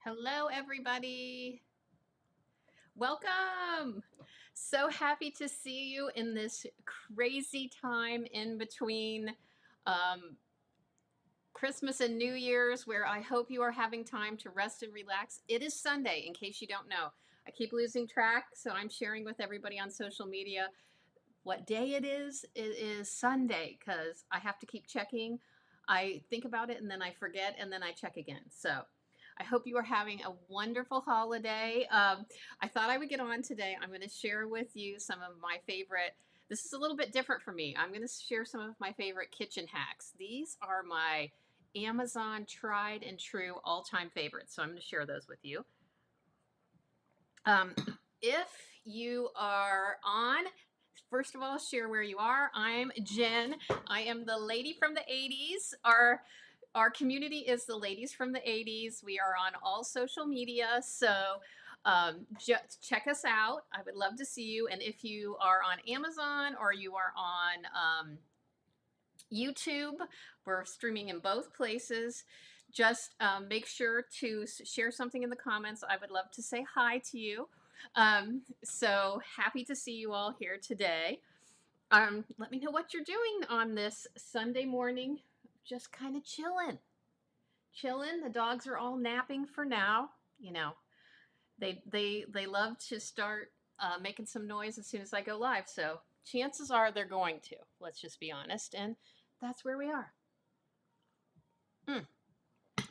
Hello, everybody. Welcome. So happy to see you in this crazy time in between um, Christmas and New Year's, where I hope you are having time to rest and relax. It is Sunday, in case you don't know. I keep losing track, so I'm sharing with everybody on social media what day it is. It is Sunday because I have to keep checking. I think about it and then I forget and then I check again. So I hope you are having a wonderful holiday. I thought I would get on today. I'm going to share with you some of my favorite. This is a little bit different for me. I'm going to share some of my favorite kitchen hacks. These are my Amazon tried and true all time favorites. So I'm going to share those with you. Um, if you are on, first of all, share where you are. I'm Jen. I am the lady from the 80s. Our community is the ladies from the 80s. We are on all social media, so just check us out. I would love to see you. And if you are on Amazon or you are on YouTube, we're streaming in both places. Just make sure to share something in the comments. I would love to say hi to you. So happy to see you all here today. Let me know what you're doing on this Sunday morning. Just kind of chilling. Chilling. The dogs are all napping for now. You know, they love to start making some noise as soon as I go live. So chances are they're going to. Let's just be honest. And that's where we are.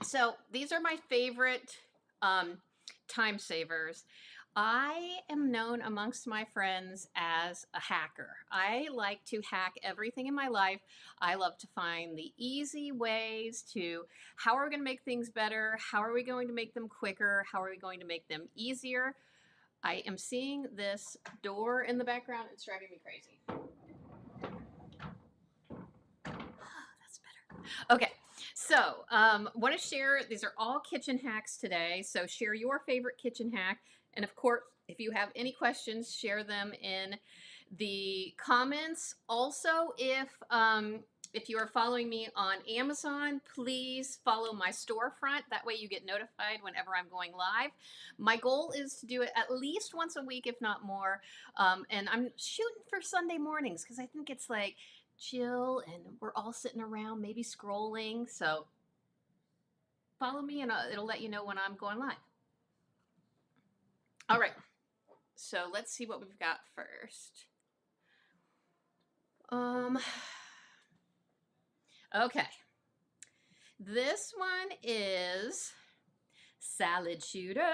So these are my favorite time savers. I am known amongst my friends as a hacker. I like to hack everything in my life. I love to find the easy ways to how are we going to make things better? How are we going to make them quicker? How are we going to make them easier? I am seeing this door in the background. It's driving me crazy. That's better. Okay. So, want to share, these are all kitchen hacks today. So, share your favorite kitchen hack. And of course, if you have any questions, share them in the comments. Also, if you are following me on Amazon, please follow my storefront. That way you get notified whenever I'm going live. My goal is to do it at least once a week, if not more. And I'm shooting for Sunday mornings because I think it's like chill and we're all sitting around, maybe scrolling. So follow me and it'll let you know when I'm going live. All right. So let's see what we've got first. Okay. This one is Salad Shooter.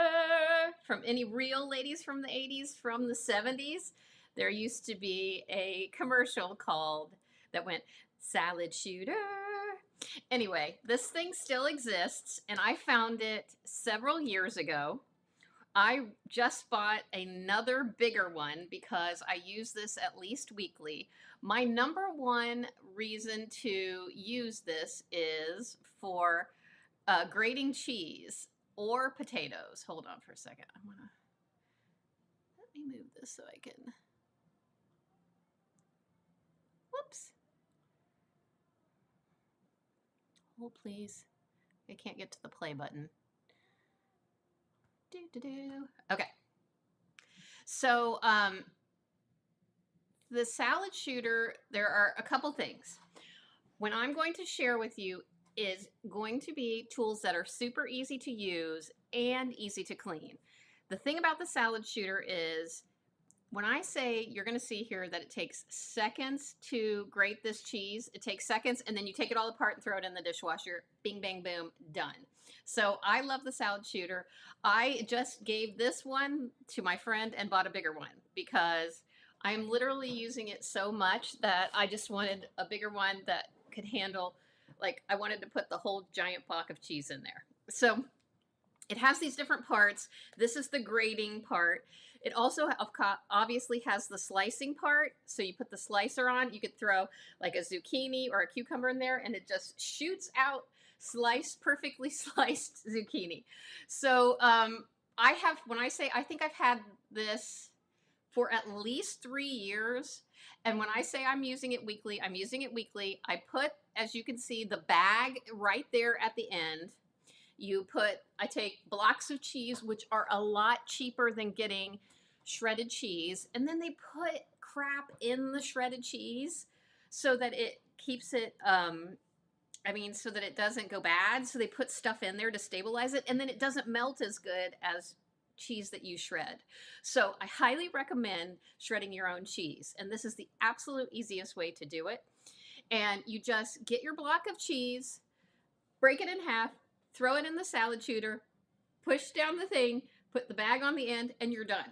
From any real ladies from the 80s, from the 70s, there used to be a commercial called that went Salad Shooter. Anyway, this thing still exists, and I found it several years ago. I just bought another bigger one because I use this at least weekly. My number one reason to use this is for grating cheese or potatoes. Hold on for a second. I want to let me move this so I can. Whoops. Hold, please. I can't get to the play button. Okay. So, the salad shooter, there are a couple things. What I'm going to share with you is going to be tools that are super easy to use and easy to clean. The thing about the salad shooter is when I say, you're going to see here that it takes seconds to grate this cheese. It takes seconds, and then you take it all apart and throw it in the dishwasher. Bing, bang, boom, done. So I love the salad shooter. I just gave this one to my friend and bought a bigger one because I'm literally using it so much that I just wanted a bigger one that could handle, like, I wanted to put the whole giant block of cheese in there. So it has these different parts. This is the grating part. It also obviously has the slicing part. So you put the slicer on, you could throw like a zucchini or a cucumber in there and it just shoots out sliced, perfectly sliced zucchini. So when I say, I think I've had this for at least 3 years. And when I say I'm using it weekly, I'm using it weekly. I put, as you can see, the bag right there at the end. I take blocks of cheese, which are a lot cheaper than getting shredded cheese, and then they put crap in the shredded cheese so that it keeps it, so that it doesn't go bad. So they put stuff in there to stabilize it, and then it doesn't melt as good as cheese that you shred. So I highly recommend shredding your own cheese, and this is the absolute easiest way to do it. And you just get your block of cheese, break it in half, throw it in the salad shooter, push down the thing, put the bag on the end, and you're done.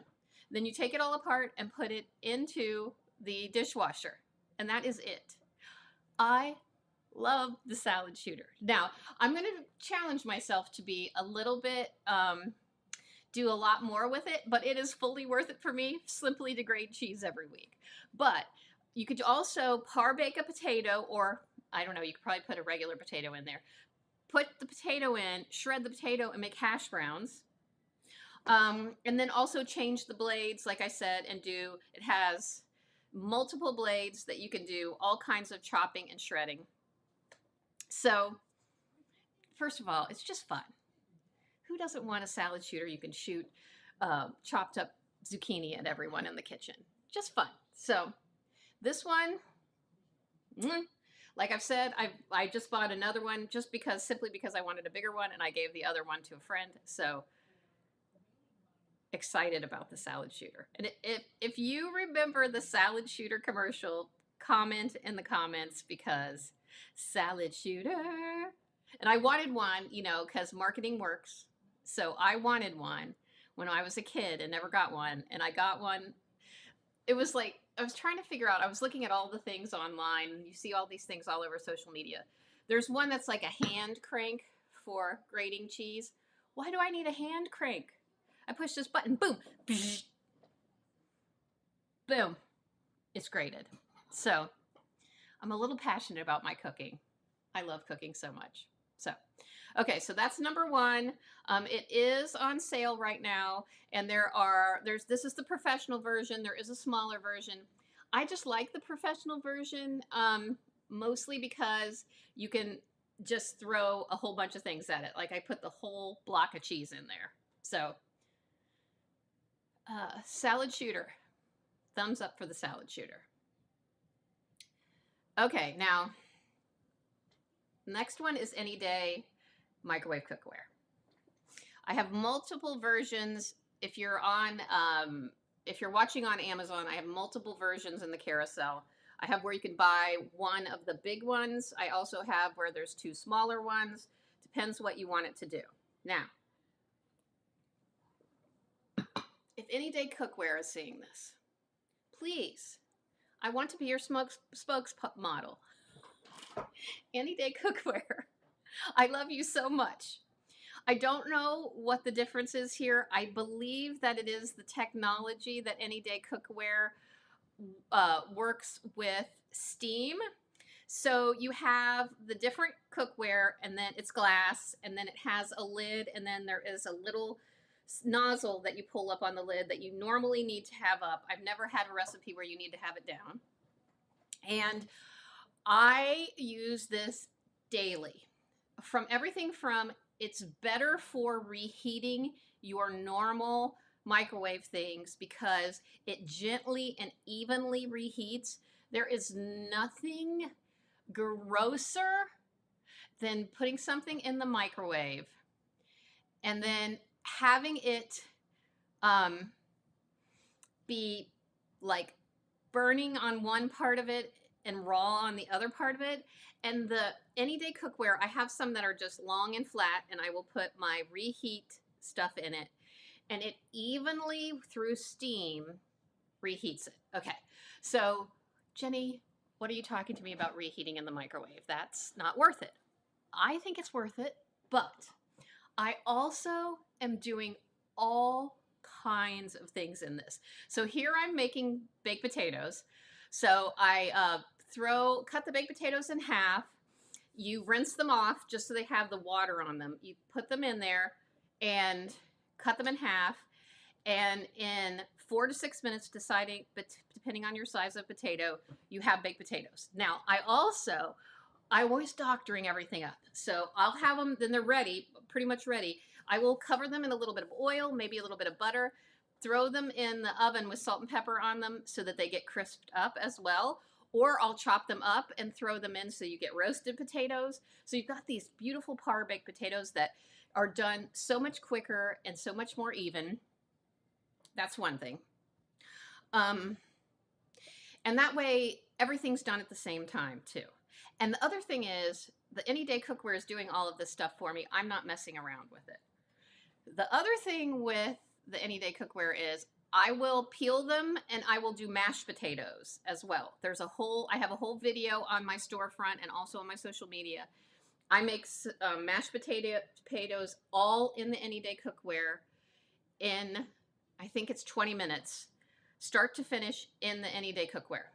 Then you take it all apart and put it into the dishwasher, and that is it. I love the salad shooter. Now, I'm going to challenge myself to be a little bit, do a lot more with it, but it is fully worth it for me simply to grate cheese every week. But you could also par bake a potato, or I don't know, you could probably put a regular potato in there. Put the potato in, shred the potato, and make hash browns. And then also change the blades, like I said, and it has multiple blades that you can do all kinds of chopping and shredding. So, first of all, it's just fun. Who doesn't want a salad shooter you can shoot chopped up zucchini at everyone in the kitchen? Just fun. So, this one, like I've said, I just bought another one simply because I wanted a bigger one, and I gave the other one to a friend. So, excited about the salad shooter. And if you remember the salad shooter commercial, comment in the comments, because salad shooter. And I wanted one, because marketing works. So I wanted one when I was a kid and never got one. And I got one. It was like, I was trying to figure out, I was looking at all the things online, and you see all these things all over social media. There's one that's like a hand crank for grating cheese. Why do I need a hand crank? I push this button, boom, boom, it's grated. So I'm a little passionate about my cooking. I love cooking so much. So, okay, so that's number one. It is on sale right now, and this is the professional version. There is a smaller version. I just like the professional version, mostly because you can just throw a whole bunch of things at it. Like I put the whole block of cheese in there. So, salad shooter. Thumbs up for the salad shooter. Okay, now, next one is Anyday microwave cookware. I have multiple versions. If you're watching on Amazon, I have multiple versions in the carousel. I have where you can buy one of the big ones. I also have where there's two smaller ones. Depends what you want it to do. Now, if Anyday Cookware is seeing this, please, I want to be your spokesmodel. Anyday Cookware, I love you so much. I don't know what the difference is here. I believe that it is the technology that Anyday Cookware works with steam. So you have the different cookware, and then it's glass, and then it has a lid, and then there is a little nozzle that you pull up on the lid that you normally need to have up. I've never had a recipe where you need to have it down. And I use this daily. From everything from it's better for reheating your normal microwave things because it gently and evenly reheats. There is nothing grosser than putting something in the microwave and then having it be like burning on one part of it and raw on the other part of it. And the Anyday Cookware, I have some that are just long and flat, and I will put my reheat stuff in it, and it evenly through steam reheats it. Okay, so Jenny, what are you talking to me about reheating in the microwave? That's not worth it. I think it's worth it, but I also am doing all kinds of things in this. So here I'm making baked potatoes. So I cut the baked potatoes in half. You rinse them off just so they have the water on them. You put them in there and cut them in half. And in 4 to 6 minutes, depending on your size of potato, you have baked potatoes. Now, I also I always doctoring everything up. So I'll have them, then they're ready, pretty much ready. I will cover them in a little bit of oil, maybe a little bit of butter, throw them in the oven with salt and pepper on them so that they get crisped up as well. Or I'll chop them up and throw them in so you get roasted potatoes. So you've got these beautiful par baked potatoes that are done so much quicker and so much more even. That's one thing. And that way everything's done at the same time too. And the other thing is the Anyday Cookware is doing all of this stuff for me. I'm not messing around with it. The other thing with the Anyday Cookware is I will peel them and I will do mashed potatoes as well. I have a whole video on my storefront and also on my social media. I make mashed potatoes all in the Anyday Cookware in, I think it's 20 minutes, start to finish in the Anyday Cookware.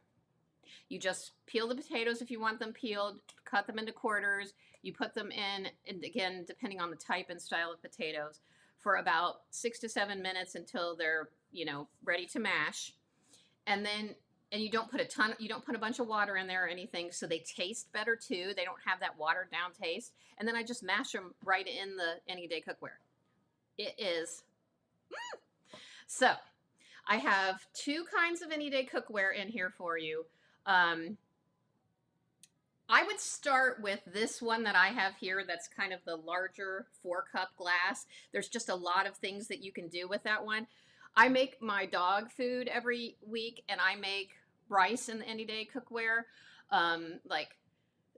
You just peel the potatoes if you want them peeled, cut them into quarters. You put them in, and again, depending on the type and style of potatoes, for about 6 to 7 minutes until they're, ready to mash. And you don't put a bunch of water in there or anything, so they taste better too. They don't have that watered down taste. And then I just mash them right in the Anyday Cookware. It is. So I have 2 kinds of Anyday Cookware in here for you. I would start with this one that I have here that's kind of the larger 4-cup glass. There's just a lot of things that you can do with that one. I make my dog food every week, and I make rice in the Anyday Cookware, like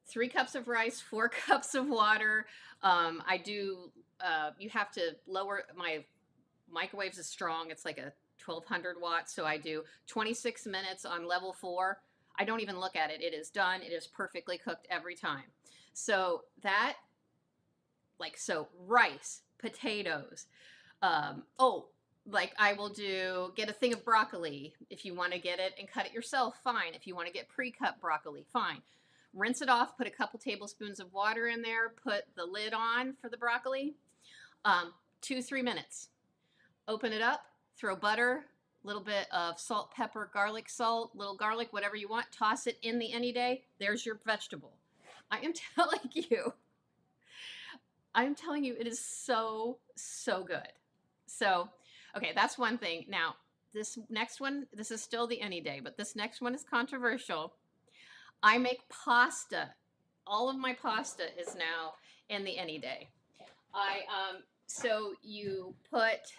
3 cups of rice, 4 cups of water. You have to lower, my microwave's is strong. It's like a 1200 watts, so I do 26 minutes on level 4. I don't even look at it. It is done. It is perfectly cooked every time. So rice, potatoes. I will get a thing of broccoli. If you want to get it and cut it yourself, fine. If you want to get pre-cut broccoli, fine. Rinse it off, put a couple tablespoons of water in there, put the lid on for the broccoli. 2-3 minutes. Open it up, throw butter, little bit of salt, pepper, garlic salt, little garlic, whatever you want. Toss it in the Anyday. There's your vegetable. I am telling you, it is so, so good. So, okay, that's one thing. Now, this next one, this is still the Anyday, but this next one is controversial. I make pasta. All of my pasta is now in the Anyday. So you put,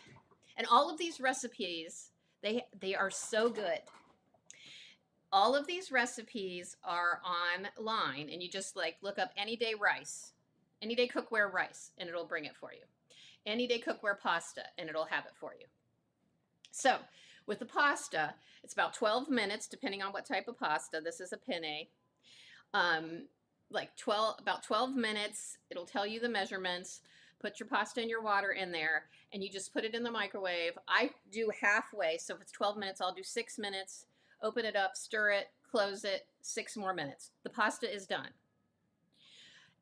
and all of these recipes, they are so good. All of these recipes are online, and you just look up Anyday rice, Anyday Cookware rice, and it'll bring it for you. Anyday Cookware pasta, and it'll have it for you. So with the pasta, it's about 12 minutes, depending on what type of pasta. This is a penne. About 12 minutes. It'll tell you the measurements. Put your pasta and your water in there, and you just put it in the microwave. I do halfway, so if it's 12 minutes, I'll do 6 minutes. Open it up, stir it, close it, 6 more minutes. The pasta is done.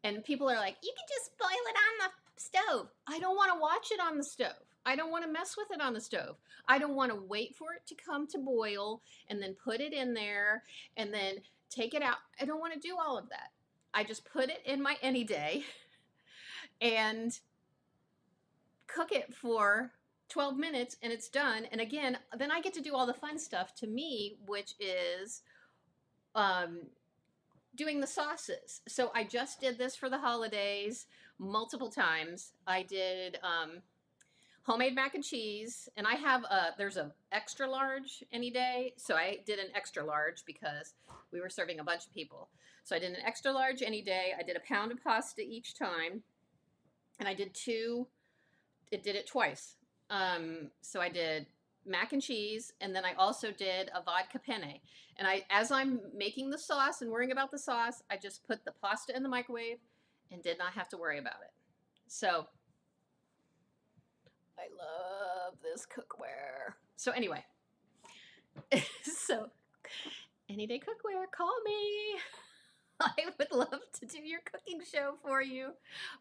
And people are like, you can just boil it on the stove. I don't want to watch it on the stove. I don't want to mess with it on the stove. I don't want to wait for it to come to boil and then put it in there and then take it out. I don't want to do all of that. I just put it in my Anyday and cook it for 12 minutes and it's done. And again, then I get to do all the fun stuff to me, which is doing the sauces. So I just did this for the holidays multiple times. I did homemade mac and cheese, and I have there's an extra large Anyday, so I did an extra large because we were serving a bunch of people. So I did an extra large Anyday. I did a pound of pasta each time, and I did it twice. So I did mac and cheese, and then I also did a vodka penne. And as I'm making the sauce and worrying about the sauce, I just put the pasta in the microwave and did not have to worry about it. So I love this cookware. So anyway, so Anyday Cookware, call me. I would love to do your cooking show for you.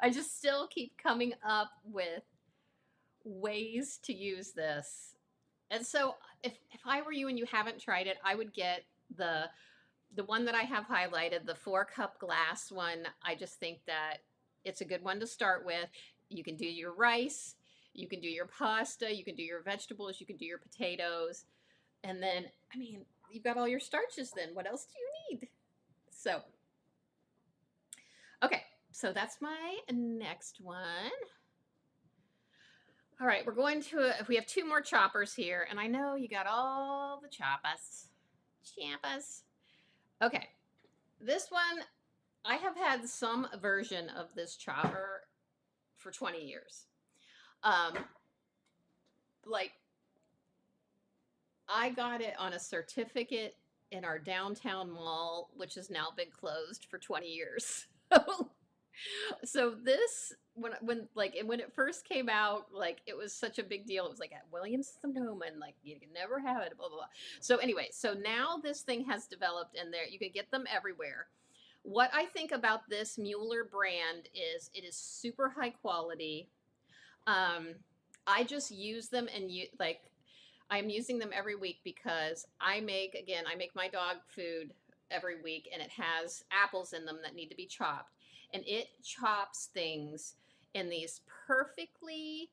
I just still keep coming up with ways to use this. And so if I were you and you haven't tried it, I would get the the one that I have highlighted, the 4-cup glass one, I just think that it's a good one to start with. You can do your rice, you can do your pasta, you can do your vegetables, you can do your potatoes. And then, I mean, you've got all your starches then. What else do you need? So, okay, so that's my next one. All right, we're going to, we have 2 more choppers here, and I know you got all the choppas. Champas. Okay, this one, I have had some version of this chopper for 20 years. Like, I got it on a certificate in our downtown mall, which has now been closed for 20 years. So this when it first came out, like it was such a big deal. It was like at Williams Sonoma, and like you can never have it, blah blah blah. So anyway, so now this thing has developed, and there you can get them everywhere. What I think about this Mueller brand is it is super high quality. Um, I just use them, and you like I'm using them every week because I make my dog food every week, and it has apples in them that need to be chopped, and it chops things in these perfectly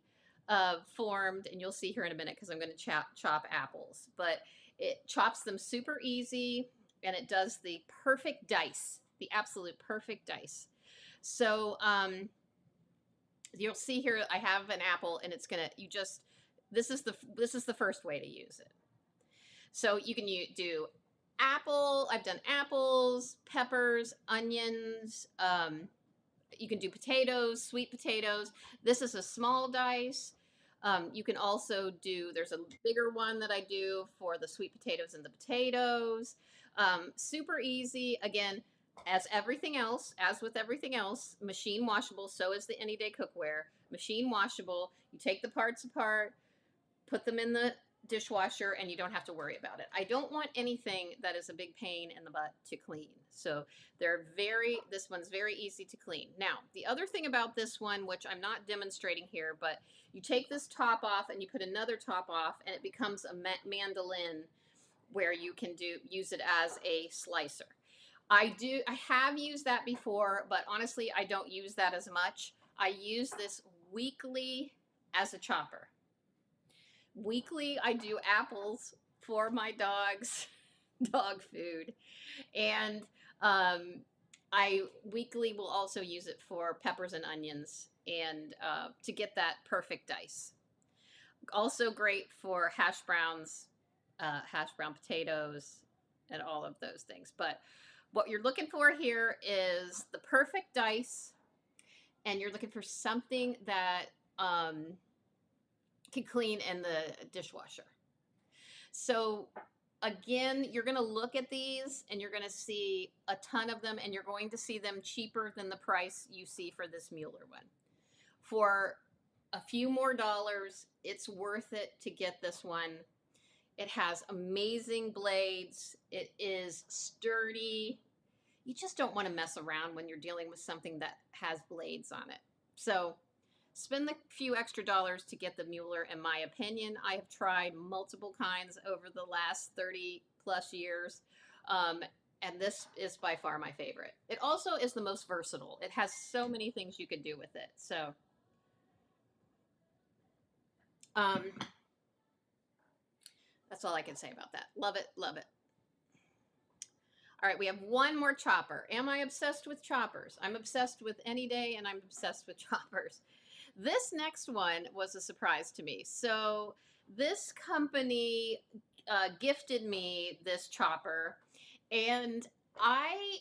formed, and you'll see here in a minute because I'm going to chop apples, but it chops them super easy, and it does the perfect dice, the absolute perfect dice. So you'll see here I have an apple, and it's gonna you just this is the first way to use it. So you can do apple. I've done apples, peppers, onions. You can do potatoes, sweet potatoes. This is a small dice. You can also do, there's a bigger one that I do for the sweet potatoes and the potatoes. Super easy. Again, as with everything else, machine washable. So is the Anyday cookware. Machine washable. You take the parts apart, put them in the dishwasher, and you don't have to worry about it. I don't want anything that is a big pain in the butt to clean. So this one's very easy to clean. Now, the other thing about this one, which I'm not demonstrating here, but you take this top off and you put another top off, and it becomes a mandolin where you can use it as a slicer. I have used that before, but honestly, I don't use that as much. I use this weekly as a chopper. Weekly, I do apples for my dog's dog food, and I weekly will also use it for peppers and onions, and to get that perfect dice. Also great for hash browns, hash brown potatoes, and all of those things. But what you're looking for here is the perfect dice, and you're looking for something that can clean in the dishwasher. So again, you're going to look at these, and you're going to see a ton of them, and you're going to see them cheaper than the price you see for this Mueller one. For a few more dollars, it's worth it to get this one. It has amazing blades. It is sturdy. You just don't want to mess around when you're dealing with something that has blades on it. So spend the few extra dollars to get the Mueller, in my opinion. I have tried multiple kinds over the last 30 plus years, and this is by far my favorite. It also is the most versatile. It has so many things you could do with it. So that's all I can say about that. Love it, love it. All right, we have one more chopper. Am I obsessed with choppers? I'm obsessed with Anyday, and I'm obsessed with choppers. This next one was a surprise to me. So this company gifted me this chopper, and I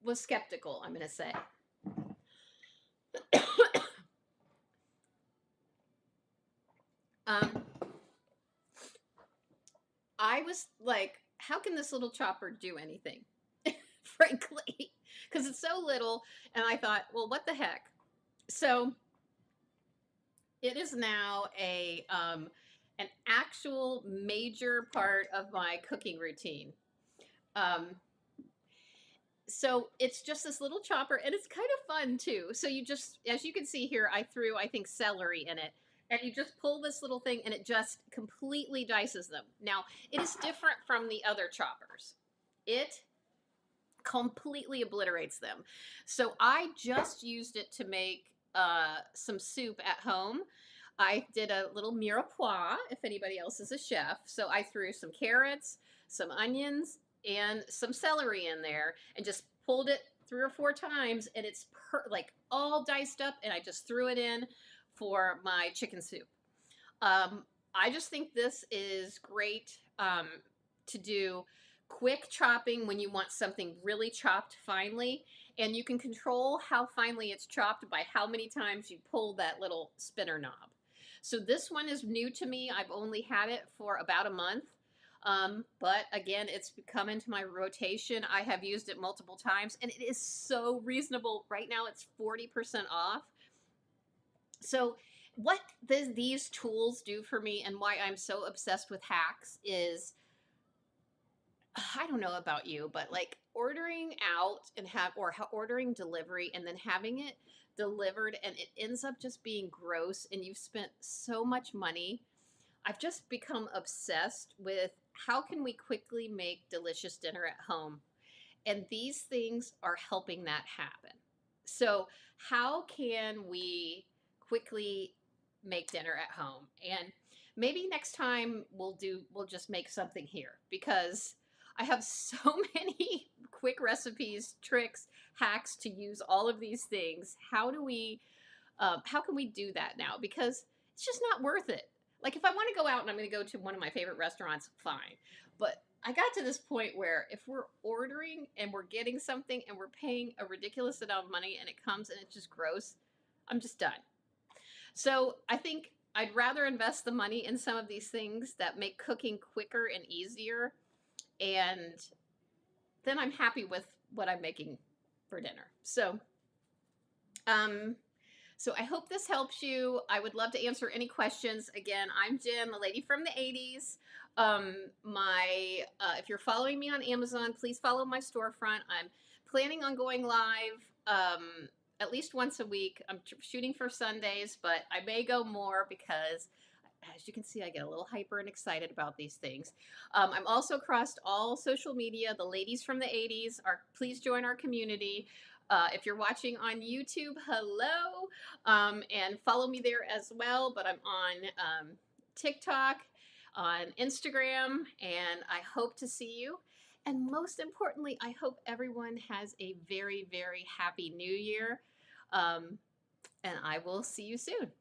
was skeptical, I'm going to say. I was like, how can this little chopper do anything? Frankly, because it's so little. And I thought, well, what the heck? So it is now an actual major part of my cooking routine. So it's just this little chopper, and it's kind of fun too. So you just, as you can see here, I threw, I think, celery in it. And you just pull this little thing, and it just completely dices them. Now, it is different from the other choppers. It completely obliterates them. So I just used it to make some soup at home. I did a little mirepoix, if anybody else is a chef. So I threw some carrots, some onions, and some celery in there and just pulled it 3 or 4 times, and it's like all diced up, and I just threw it in for my chicken soup. Um, I just think this is great to do quick chopping when you want something really chopped finely, and you can control how finely it's chopped by how many times you pull that little spinner knob. So this one is new to me. I've only had it for about a month. But again, it's come into my rotation. I have used it multiple times, and it is so reasonable. Right now, it's 40% off. So, what these tools do for me and why I'm so obsessed with hacks is I don't know about you, but like ordering out and ordering delivery and then having it delivered and it ends up just being gross and you've spent so much money. I've just become obsessed with how can we quickly make delicious dinner at home? And these things are helping that happen. So, how can we quickly make dinner at home? And maybe next time we'll just make something here because I have so many quick recipes, tricks, hacks to use all of these things. How can we do that now? Because it's just not worth it. Like if I want to go out and I'm going to go to one of my favorite restaurants, fine. But I got to this point where if we're ordering and we're getting something and we're paying a ridiculous amount of money and it comes and it's just gross, I'm just done. So I think I'd rather invest the money in some of these things that make cooking quicker and easier. And then I'm happy with what I'm making for dinner. Um, so I hope this helps you. I would love to answer any questions. Again, I'm Jen, the lady from the 80s. If you're following me on Amazon, please follow my storefront. I'm planning on going live at least once a week. I'm shooting for Sundays, but I may go more because as you can see, I get a little hyper and excited about these things. I'm also across all social media. The ladies from the 80s are, please join our community. If you're watching on YouTube, hello, and follow me there as well. But I'm on TikTok, on Instagram, and I hope to see you. And most importantly, I hope everyone has a very, very happy new year. And I will see you soon.